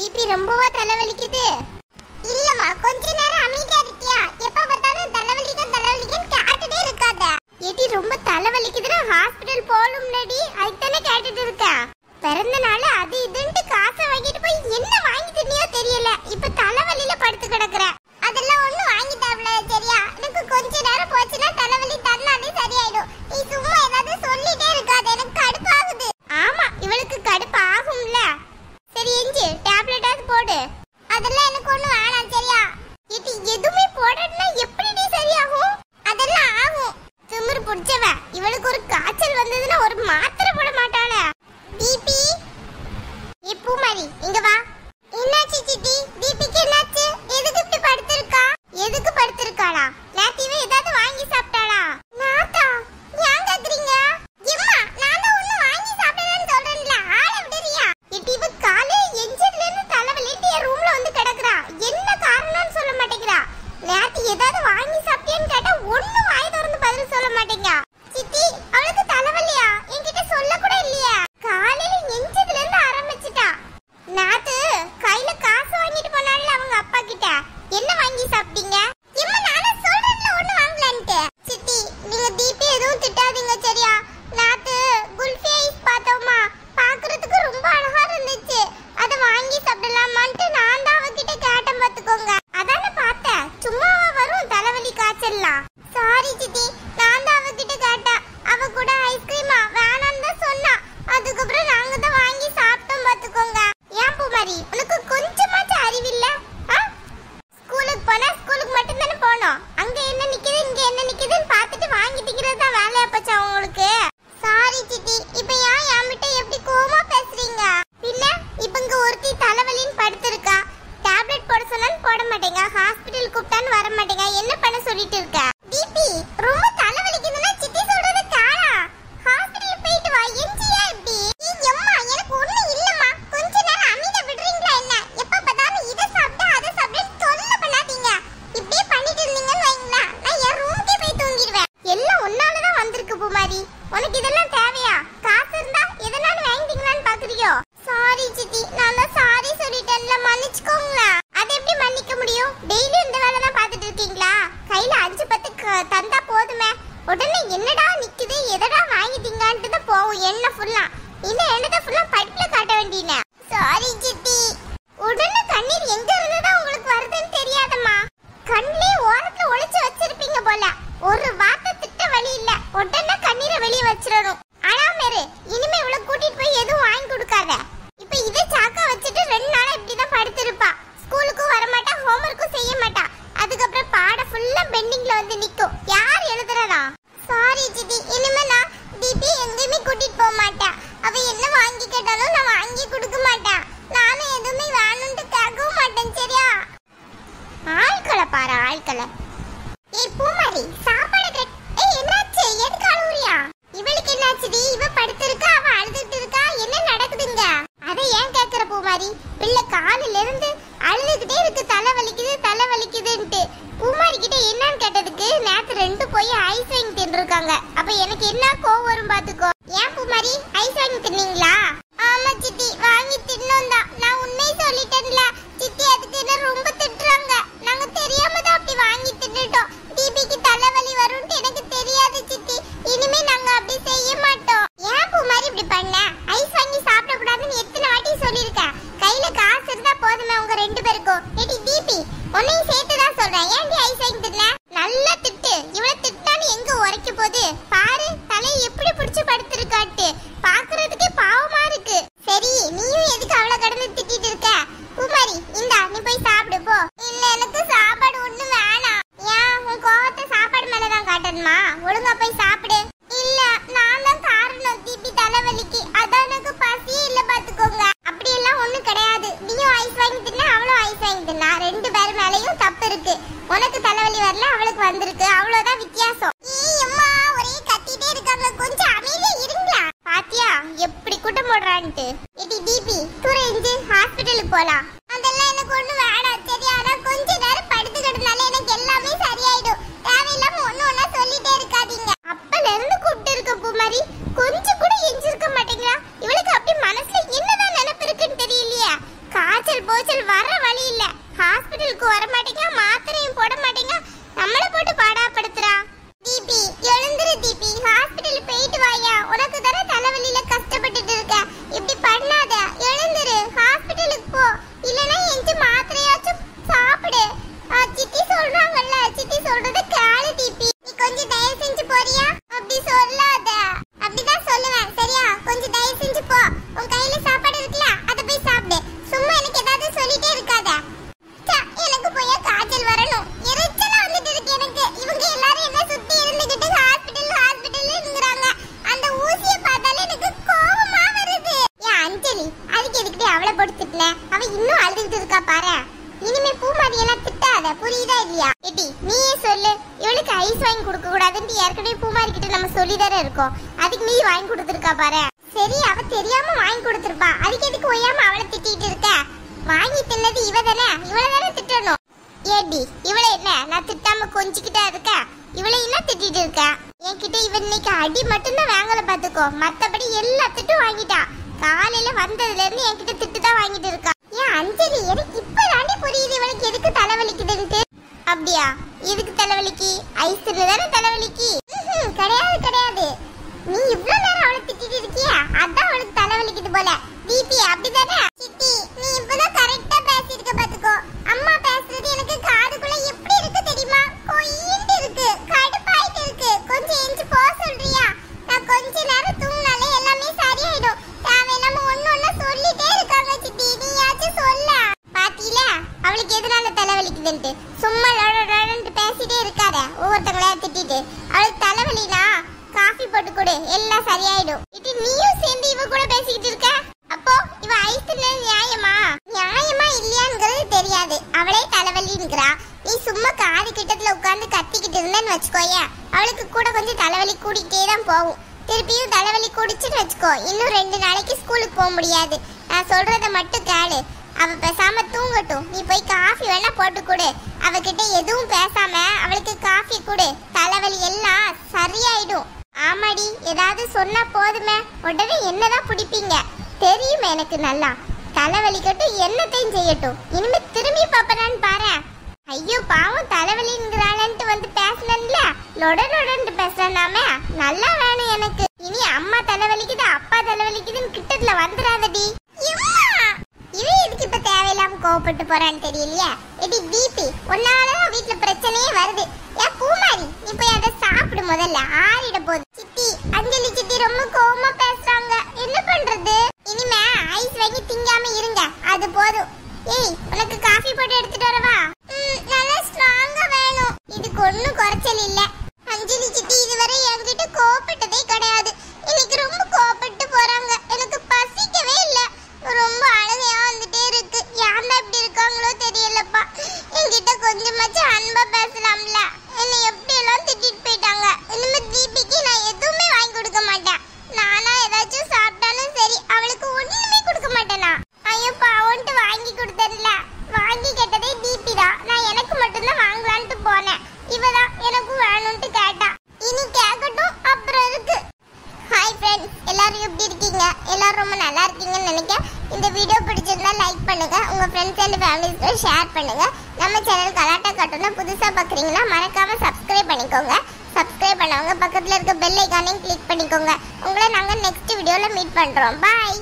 DP ரொம்பவா தலைவலிக்குது? இல்லம்மா, கொஞ்ச நேரம் அமைதியா இருக்கியா? எப்ப பார்த்தாலும் தலைவலிக்குன்னு கேட்டுட்டே இருக்காத. ஏடி ரொம்ப தலைவலிக்குதுன்னா ஹாஸ்பிடல் போலும்னடி, அதுதானே கேட்டுட்டு இருக்க. பிறந்த நாள் அது இதுன்னு காசை வாங்கிட்டு போய் என்ன வாங்கி தின்னியோ தெரியல. இப்ப தலைவலியில படுத்து கிடக்குற. அதெல்லாம் ஒண்ணு வாங்கி தரல சரியா? எனக்கு கொஞ்ச நேரம் போச்சுன்னா தலைவலி தன்னாலே சரியாயிடும். நீ சும்மா ஏதாவது சொல்லிட்டே இருக்காத, எனக்கு கடுப்பாகுது. ஆமா, இவளுக்கு கடுப்பு ஆகும்ல. சரி எஞ்சி டேப்லெட்டாவது போடு. அதெல்லாம் எனக்கு ஒண்ணு வேணாம் சரியா? இது எதுவுமே போடணும்னா எப்படி சரியாகும்? அதெல்லாம் ஆகும். திமிரு புடிச்சவ. இவளுக்கு ஒரு காய்ச்சல் வந்ததுன்னா ஒரு மாத்திரை போட மாட்டாளே. டிபி இப்போ மாதிரி இங்க வா. என்னாச்சு சித்தி? டிபிக்கு என்னாச்சு? எதுக்கு இப்படி படுத்திருக்கா? எதுக்கு படுத்திருக்காளா? நேத்திவே ஏதாவது வாங்கி சாப்பிட்டாளா? நாத்தா ஏன் கேக்குறீங்க? எம்மா நான் தான் ஒண்ணு வாங்கி சாப்பிட்டேன்னு சொல்றேன்ல, ஆள விடுறியா? இவ காலே எஞ்சில இருந்து தலைவலிட்டு ரூம்ல வந்து கிடக்குறா. என்ன காரணம்னு சொல்ல மாட்டேங்கிறா. நேத்தி ஏதாவது வாங்கி சாப்பிட்டேன்னு கேட்டா ஒண்ணு வாய் திறந்து பதில் சொல்ல மாட்டேங்க. சித்தி அவளுக்கு தலைவலியா? என்கிட்ட சொல்ல கூட இல்லையா? காலையில எஞ்சில இருந்து ஆரம்பிச்சிட்டா. நாத்து கையில காசு வாங்கிட்டு போனால அவங்க அப்பா கிட்ட. என்ன வாங்கி சாப்பிட்டீங்க? எம்மா நானே சொல்றேன்ல ஒண்ணு வாங்கலன்ட்டு. சித்தி நீங்க டிபி எதுவும் திட்டாதீங்க சரியா? நாத்து குல்ஃபி ஐஸ் பார்த்தோமா, பார்க்கிறதுக்கு ரொம்ப அழகா இருந்துச்சு. அத வாங்கி சாப்பிடலாமான்ட்டு நான் தான் அவகிட்ட கேட்டேன் பாத்துக்கோங்க. அதானே பார்த்தேன். சும்மாவா வரும் தலைவலி காய்ச்சல்லாம்? சாரி சித்தி, நான் தான் அவகிட்ட கேட்டேன். அவ கூட ஐஸ்கிரீமா வேணான்னு தான் சொன்னா. அதுக்கப்புறம் நாங்க தான் வாங்கி சாப்பிட்டோம் பாத்துக்கோங்க. ஏன் பூமாரி உனக்கு கொஞ்சமாச்சும் அறிவில்ல? ஸ்கூலுக்கு போனா ஸ்கூலுக்கு மட்டும் தானே போனோம். அங்க என்ன நிக்குது இங்க என்ன நிக்குதுன்னு பார்த்துட்டு வாங்கிட்டிக்கிறது தான் வேலையா போச்சா உங்களுக்கு? சாரி சித்தி, இப்ப ஏன் என்கிட்ட எப்படி கோவமா பேசுறீங்க? பின்ன இப்ப இங்க ஒருத்தி தலைவலின்னு படுத்திருக்கா. டேப்லெட் போட சொன்னாலும் போட மாட்டேங்க, ஹாஸ்பிடல் கூப்பிட்டான்னு வர மாட்டேங்க. என்ன பண்ண சொல்லிட்டு இருக்க? டிபி ரொம்ப தலைவலிக்குதுன்னா சித்தி சொல்றத கேளா. ஹாஸ்பிடல் போயிட்டு வா. எஞ்சியா இப்படி? எம்மா எனக்கு ஒண்ணு இல்லம்மா, கொஞ்ச நேரம் அமைதியா விடுறீங்களா என்ன? எப்ப பார்த்தாலும் இத சாப்பிட்டா அத சாப்பிட்டு தொல்லை பண்ணாதீங்க. இப்படியே பண்ணிட்டு இருந்தீங்கன்னு வைங்களா, நான் என் ரூமுக்கே போய் தூங்கிடுவேன். எல்லாம் ஒன்னால தான் வந்திருக்கு பூமாரி. உனக்கு இதெல்லாம் தேவையா? காசு இருந்தா எதனாலும் வாங்கிட்டீங்களான்னு பாக்குறியோ? சாரி சித்தி, நான் தான் சாரி சொல்லிட்டேன்ல, மன்னிச்சுக்கோங்களா. அதை எப்படி மன்னிக்க முடியும்? டெய்லி இந்த வேலை தான் பார்த்துட்டு இருக்கீங்களா? கையில 5-10 தந்தா போதுமே. உடனே என்னடா நிக்குது எதடா வாங்கிட்டீங்கன்ட்டு தான் போகும் என்ன ஃபுல்லா. இந்த எண்ணத்தை ஃபுல்லா படிப்புல காட்ட வேண்டியன. சாரி சித்தி. உடனே கண்ணீர் எங்க இருந்துதான் உங்களுக்கு வருதுன்னு தெரியாதம்மா. கண்ணிலே ஓரத்துல ஒளிச்சு வச்சிருப்பீங்க போல. ஒரு வார்த்தை திட்ட வழி இல்ல, உடனே கண்ணீரை வெளியே வச்சிடணும். அழாமேரு, இனிமே இவ்வளவு கூட்டிட்டு போய் எதுவும் வாங்கி கொடுக்காத. இப்ப இதை சாக்கா வச்சுட்டு 2 நாளா இப்படிதான் படுத்திருப்பா. ஸ்கூலுக்கும் வரமாட்டா, ஹோம்ஒர்க்கும் செய்ய மாட்டா. அதுக்கப்புறம் பாடம் ஃபுல்லா பெண்டிங்ல வந்து நிக்கும். யார் எழுதுறதா? சாரி சித்தி, இனிமே நான் டிபி எங்கேயுமே கூட்டிட்டு போக மாட்டேன். அவ என்ன வாங்கி கேட்டாலும் நான் வாங்கி கொடுக்க மாட்டேன். நானும் எதுவுமே வேணும்னு கேட்கவும் மாட்டேன் சரியா? ஆள்களை பாரு ஆள்களை. ஏய் பூமாரி சாப்பாடு என்னாச்சு? எதுக்கு அழுவுறியா? இவளுக்கு என்னாச்சுடி? இவ படுத்திருக்கா, அவ அழுதுட்டு இருக்கா. என்ன நடக்குதுங்க? அதை ஏன் கேக்குற பூமாரி? பிள்ளை காலில இருந்து அழுதுகிட்டே இருக்கு, தலைவலிக்குதுன்ட்டு. பூமாரி கிட்ட என்னன்னு கேட்டதுக்கு நேத்து 2 போய் ஐஸ் வாங்கி தின்னுருக்காங்க. அப்ப எனக்கு என்ன கோவம் வரும் பாத்துக்கோ. ஏன் பூமாரி ஐஸ் வாங்கி தின்னீங்களா? ஆமா சித்தி, வாங்கி தின்னோம் தான். நான் உண்மையை சொல்லிட்டேன்ல சித்தி, அதுக்கு என்ன ரொம்ப திட்டுறாங்க. நாங்க தெரியாம தான் அப்படி வாங்கி தின்னுட்டோம். டிபிக்கு தலைவலி வரும்னு எனக்கு தெரியாது சித்தி. இனிமே நாங்க அப்படி செய்ய மாட்டோம். ஏன் பூமாரி இப்படி பண்ண? ஐஸ் வாங்கி சாப்பிட கூடாதுன்னு எத்தனை வாட்டி சொல்லிருக்கேன். கையில காசு இருந்தா போதுமே உங்க 2 பேருக்கும். ஏடி டிபி, உன்னையும் சேர்த்து தான் சொல்றேன். ஏன்டி ஐஸ் வாங்கி தின்ன? நல்லா திட்டு. இவ்வளவு திட்டான்னு எங்க உரைக்க போகுது பாரு. தலையை எப்படி பிடிச்சு படுத்திருக்காட்டு பாக்குறதுக்கே பாவமா இருக்கு. சரி நீயும் எதுக்கு அவளை கடந்து திட்டிட்டு இருக்க? பூமாரி இந்தா நீ போய் சாப்பிடு போ. இல்ல எனக்கு சாப்பாடு ஒண்ணு வேணாம். ஏன் உன் கோவத்தை சாப்பாடு மேலதான் காட்டணுமா? ஒழுங்கா போய் சாப்பிடு. இல்ல நான் தான் காரணம் டிபி தலைவலிக்கு. அதான் எனக்கு பசியே இல்ல பாத்துக்கோங்க. அப்படி எல்லாம் ஒண்ணு கிடையாது. நீயும் ஐஸ் வாங்கி தின்ன, அவளும் ஐஸ் வாங்கி தின்னா. 2 பேர் மேலயும் தப்பு இருக்கு. உனக்கு தலைவலி வரல, அவளுக்கு வந்திருக்கு, அவ்வளவுதான் வித்தியாசம். அம்மா ஒரே கத்திட்டே இருக்காங்க, கொஞ்சம் அமைதியா இருங்களா? பாத்தியா எப்படி கூட்டம் போடுறான்ட்டு. ஏடி டிபி துரைஞ்சு ஹாஸ்பிடலுக்கு போலாம். அதெல்லாம் எனக்கு ஒண்ணு வேணாம் சரியா? நான் கொஞ்ச நேரம் படுத்து கிடந்தாலே எனக்கு எல்லாமே சரியாயிடும். தேவையில்லாம ஒண்ணு சொல்லிட்டே இருக்காதீங்க. அப்பல இருந்து கூப்பிட்டு இருக்க பூமாரி, கொஞ்சம் கூட எஞ்சிருக்க மாட்டேங்கிறா. இவளுக்கு அப்படி மனசுல என்னதான் நினைப்பு இருக்குன்னு தெரியலையே. காய்ச்சல் போச்சல் வர வழி இல்ல. ஹாஸ்பிடலுக்கு வர மாட்டேங்க, மாத்திரையும் போட மாட்டேங்க. நம்மள போட்டு பாடாப்படுத்துறா. தீபி எழுந்துரு தீபி, ஹாஸ்பிடல் போயிட்டு வாயா. உனக்கு தான தலைவலியில கஷ்டப்பட்டுட்டு இருக்க. இப்படி பண்ணாத, எழுந்துரு, ஹாஸ்பிடலுக்கு போ. இல்லனா எஞ்சி மாத்திரையாச்சும் சாப்பிடு. சித்தி சொல்றாங்கல்ல, சித்தி சொல்றத கேளு தீபி. நீ கொஞ்சம் தயவு செஞ்சு போறியா? அப்படி சொல்லாத. அப்படிதான் சொல்லுவேன் சரியா? கொஞ்சம் தயவு செஞ்சு போ. உன் கையில சாப்பாடு இருக்குல, அத போய் சாப்பிடு. சும்மா எனக்கு ஏதாவது சொல்லிட்டே இருக்காத. எனக்கு போய் காய்ச்சல் வரணும். எரிச்சலா வந்துட்டு இருக்கு எனக்கு. இவங்க எல்லாரும் என்ன சுத்தி இருந்துகிட்டு ஹாஸ்பிடல்ங்கறாங்க. அந்த ஊசியை பார்த்தாலே எனக்கு கோவமா வருது. ஏன் அஞ்சலி, அதுக்கு எதுக்கு அவளை போட்டு திட்டல? அவ இன்னும் அழுதுகிட்டு இருக்கா பாரு. இனிமே பூமாரி எல்லாம் திட்டாத, புரியுதா இல்லையா? ஏடி நீயே சொல்லு. இவளுக்கு ஐஸ் வாங்கி கொடுக்க கூடாதுன்னு ஏற்கனவே பூமாரி கிட்ட நம்ம சொல்லிதானே இருக்கோம். அதுக்கு நீ வாங்கி கொடுத்துருக்கா பாரு. சரி, அவ தெரியாம வாங்கி கொடுத்துருப்பா. அதுக்கு எதுக்கு ஒய்யாம அவளை திட்டிட்டு இருக்க? வாங்கி தின்னது இவ தானே, இவளை தானே திட்டணும். ஏடி இவளை என்ன நான் திட்டாம கொஞ்சிக்கிட்டா இருக்க? இவளை என்ன திட்டிட்டு இருக்க? என்கிட்ட இவ இன்னைக்கு அடி மட்டும்தான் வாங்கல பாத்துக்கோ. மத்தபடி எல்லா திட்டும் வாங்கிட்டா. காலையில வந்ததுல இருந்து என்கிட்ட திட்டு தான் வாங்கிட்டு இருக்கா. ஏன் அஞ்சலி, எனக்கு இப்ப தாண்டி புரியுது இவளுக்கு எதுக்கு தலைவலிக்குதுன்ட்டு. அப்படியா? எதுக்கு தலைவலிக்கு? ஐஸ் தின்னதானே தலைவலிக்கு? கிடையாது கிடையாது. நீ இவ்வளவு நேரம் அவளை திட்டிட்டு இருக்கியா, அதான் அவளுக்கு தலைவலிக்குது போல. தீபி அப்படிதானே? சித்தி நீ இப்பதான் கரெக்டா பேசிருக்க பாத்துக்கோ. அம்மா பேசுறது எனக்கு காதுக்குள்ள எப்படி இருக்கு தெரியுமா? கொயிண்டு இருக்கு, கடுப்பாயிட்டு இருக்கு. கொஞ்சம் எஞ்சி போ சொல்றியா? நான் கொஞ்ச நேரம் தூங்கினாலே எல்லாமே சரியாயிடும். தேவையில்லாம ஒண்ணு சொல்லிட்டே இருக்காங்க சித்தி, நீயாச்சும் சொல்ல. பாத்தீல அவளுக்கு எதனால தலைவலிக்குதுன்ட்டு. சும்மா பேசிட்டே இருக்காத, ஒவ்வொருத்தங்களா திட்டிட்டு. அவளுக்கு தலைவலினா காஃபி போட்டு கொடு, எல்லாம் சரியாயிடும். இது நீயும் சேர்ந்து இவ கூட பேசிக்கிட்டு இருக்க. அப்போ இவ ஐஸ் தின்னது நியாயமா? நியாயமா இல்லையாங்கிறது தெரியாது. அவளே தலைவலிங்கிறா. நீ சும்மா காது கிட்டத்துல உட்கார்ந்து கத்திக்கிட்டு இருந்தேன்னு வச்சுக்கோயே, அவளுக்கு கூட கொஞ்சம் தலைவலி கூடிக்கிட்டே தான் போகும். திருப்பியும் தலைவலி கூடிச்சுன்னு வச்சுக்கோ, இன்னும் 2 நாளைக்கு ஸ்கூலுக்கு போக முடியாது. நான் சொல்றத மட்டும் கேளு. அவ பேசாம தூங்கட்டும். நீ போய் காஃபி வேணா போட்டு கொடு. அவகிட்ட எதுவும் பேசாம அவளுக்கு காஃபி கொடு. தலைவலி எல்லாம் சரியாயிடும். ஆமாடி, ஏதாவது சொன்னா போதுமே உடனே என்னதான் பிடிப்பீங்க தெரியுமே எனக்கு நல்லா. தலைவலிக்கட்டும், என்னத்தையும் செய்யட்டும். இனிமே திரும்பி பாப்பறான்னு பாரு. ஐயோ பாவம், தலைவலிங்கிறாளன்ட்டு வந்து பேசலன்ல, லொடன்னு பேசுறானாமே. நல்லா வேணும் எனக்கு. இனி அம்மா தலைவலிக்குது, அப்பா தலைவலிக்குதுன்னு கிட்டத்துல வந்துடாதடி. இவன் எதுக்கு இப்ப தேவையில்லாம கோவப்பட்டு போறான்னு தெரியலையே. எடி தீபி, உன்னாலதான் வீட்டுல பிரச்சனையே வருது. ஏன் பூமாரி, நீ போய் அதை சாப்பிடு முதல்ல, ஆறிட போகுது. சித்தி, அஞ்சலி சித்தி ரொம்ப கோவமா பேசுறாங்க. என்ன பண்றது? இனிமே ஐஸ் வாங்கி திங்காம இருங்க, அது போதும். ஏய், உனக்கு காஃபி போட்டு எடுத்துட்டு வரவா? நல்லா ஸ்ட்ராங்கா வேணும். இதுக்கு ஒண்ணும் குறைச்சல் இல்ல. அஞ்சலி சித்தி இதுவரை என்கிட்ட கோவப்பட்டதே கிடையாது. இன்னைக்கு ரொம்ப கோவப்பட்டு போறாங்க. எனக்கு பசிக்கவே இல்ல, ரொம்ப அழுகையா வந்துட்டே இருக்கு. யாரா இப்படி இருக்காங்களோ தெரியலப்பா. என்கிட்ட கொஞ்சமாச்சும் அன்பா பேசலாம்ல. என்னை எப்படி எல்லாம் திட்டிட்டு போயிட்டாங்க. இனிமே தீபிக்கு நான் எதுவுமே வாங்கி கொடுக்க மாட்டேன். நானா ஏதாச்சும் சாப்பிட்டாலும் சரி, அவளுக்கு ஒண்ணுமே கொடுக்க மாட்டேனா. ஐயோ பாவன்ட்டு வாங்கி கொடுத்ததுல வாங்கி கேட்டதே தீபி தான். நான் எனக்கு மட்டும்தான் வாங்கலான்ட்டு போனேன். இவதான் எனக்கும் வேணும்ட்டு கேட்டா. இனி கேட்கட்டும், அப்புறம் இருக்கு. ஹாய் ஃப்ரெண்ட்ஸ், எல்லாரும் எப்படி இருக்கீங்க? எல்லாரும் ரொம்ப நல்லா இருக்கீங்கன்னு நினைக்கிறேன். இந்த வீடியோ பிடிச்சிருந்தா லைக் பண்ணுங்க, உங்க ஃப்ரெண்ட்ஸ் அண்ட் ஃபேமிலிஸ்க்கு ஷேர் பண்ணுங்க. நம்ம சேனல் கலாட்டா கார்ட்டூனை புதுசா பாக்குறீங்கன்னா மறக்காம சப்ஸ்கிரைப் பண்ணிக்கோங்க. சப்ஸ்கிரைப் பண்ணவங்க பக்கத்துல இருக்க பெல் ஐகானையும் கிளிக் பண்ணிக்கோங்க. உங்களை நாங்க நெக்ஸ்ட் வீடியோல மீட் பண்றோம். பாய்.